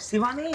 શિવાની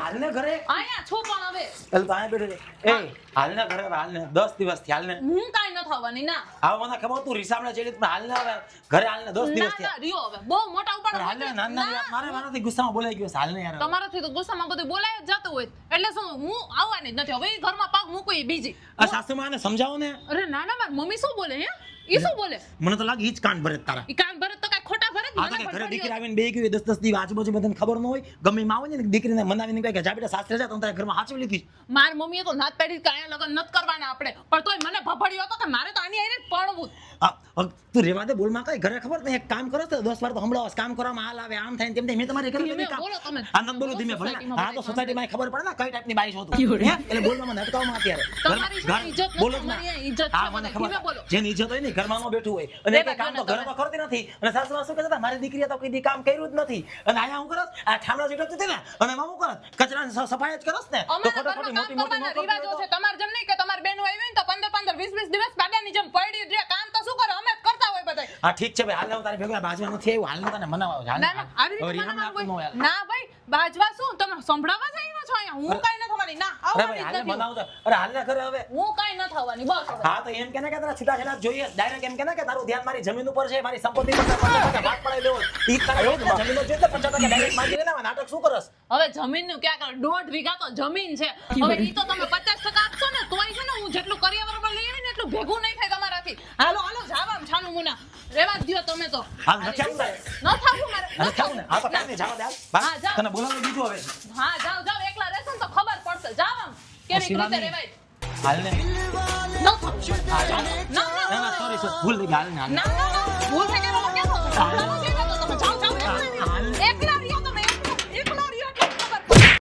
હાલને ઘરે આયા છો પણ હવે એટલે તો આયા બેઠો છે એ હાલને ઘરે હાલને 10 દિવસ થી હાલને હું કાઈ ન થવાની ના આવ મને ખબર તું રિસામણા ચેલી પણ હાલને હવે ઘરે હાલને 10 દિવસ ના થી ના રિયો હવે બહુ મોટા ઉપાડ હાલને નાના વાત મારાથી ગુસ્સામાં બોલાઈ ગયો છે હાલને યાર તમારાથી તો ગુસ્સામાં બધું બોલાય જ જતું હોય એટલે શું હું આવવાની જ નથી હવે ઈ ઘરમાં પગ મૂકું ઈ બીજી આ સાસુમાને સમજાવો ને અરે ના ના મારી મમ્મી શું બોલે હે ઈ શું બોલે મને તો લાગે ઈ જ કાન ભરે તારા ઈ કાન ભરત તો કાઈ ખોટા ભરત આ તો કે ઘરે દીકરી આવીને બે ગઈ 10 દિવસ આજુબાજુ બધાને ખબર ન હોય ગમે માં આવે ને દીકરીને મનાવીને કહે કે જા બેટા સાસરે જા તો તારા ઘરમાં હાચવી લીધી માર મમ્મીએ તો નાત પાડી કે આયા લગન નત કરવાના આપણે પણ તોય મને ભભડ્યો હતો કે મારે તો આની આઈને જ પડવું તું રેવા દે બોલમાં કઈ ઘરે ખબર ને એક કામ કરો તો 10 વાર તો હમણાં કામ કરવામાં હાલ આવે આમ થાય તેમ થાય મેં તમારી ઘરે ધીમે કામ બોલો તમે. આ ન બોલો ધીમે ભલે હા તો સોસાયટીમાં ખબર પડે ને કઈ ટાઈપની બાઈ છો તું હે એટલે બોલવામાં નટકાવમાં અત્યારે તમારી શું ઇજ્જત બોલો નથી, જ ના. તમારી અહીંયા ઇજ્જત હા છે, મને મને ખબર ધીમે બોલો. જેની ઇજ્જત હોય ને ઘરમાં ન બેઠું હોય અને બે એક કામ તો બાજુને ઘરે તો કરતી નથી અને સાસુ શું કહેતા મારી દીકરીએ તો કોઈ દી કામ કર્યું જ નથી અને આયા હું કરસ આ ઠામડા જેટલું હતી ને અને એમાં હું કરસ કચરાની સફાઈ જ કરસ ને તો અમારા ખોટી ઘરમાં મોટી કામ મોટી કરવાના રિવાજો છે તમાર જેમ નહીં કે તમાર બેનો આવી ને તો 15 20 દિવસ બાડાની જેમ પડી રહે કામ તો શું કરે અમે જ કરતા હોય બધાય હા ઠીક છે ભાઈ હાલ હું તારી ભેગા બાજવા નથી આવ્યું હાલ તને મનાવા હાલ ના ના આવી રીતે મનાવવાનું હોય. ના ભાઈ બાજવા શું તમે સંભળાવા જ આવ્યા છો અહીંયા હું કાઈ ન થવાની ના અરે આવવાની ભાઈ જ હાલ નથી મનાવ તો અરે હાલ ના કરે હવે હું કાઈ ન થવાની બસ હવે. હા તો એમ કે ને કે તારા છૂટાછેડા જોઈએ ડાયરેક્ટ એમ કે ને કે તારું ધ્યાન મારી જમીન ઉપર છે મારી સંપત્તિ પર છે 50% ભાગ પડાવી દેવો ઈ તારે જમીન જોઈએ 50% ડાયરેક્ટ માંગી લેના નાટક શું કરસ હવે જમીનનું ક્યાં કર 1.5 વીઘા તો જમીન છે હવે ઈ તો તમે 50% આપશો ને તોય છે ને હું જેટલું કરિયાવરમાં લઈ આવીને એટલું ભેગું નહીં થાય તમારાથી હાલો હાલો જાવ આમ છાનું મુના રેવા જ દ્યો તમે તો હાલ નથી આવું તારે ન થાવું મારે અરે થાવ ને હા તો કાઈ નહીં જાવ દે હા, હાલ જાઓ. તને બોલાવવાનું બીજું હવે હા જાવ જાવ એકલા રહેશો ને તો ખબર પડશે જાવ આમ કેવી રીતે શિવાની. રેવાય હાલ ને ન થાવું. હા, જાઓ. ના ના ના સોરી ભૂલ થઈ ગઈ હાલ ને હાલ ના ના ભૂલ થઈ ગઈ તો કેમ થશે? સંભળાવો જોઈએ.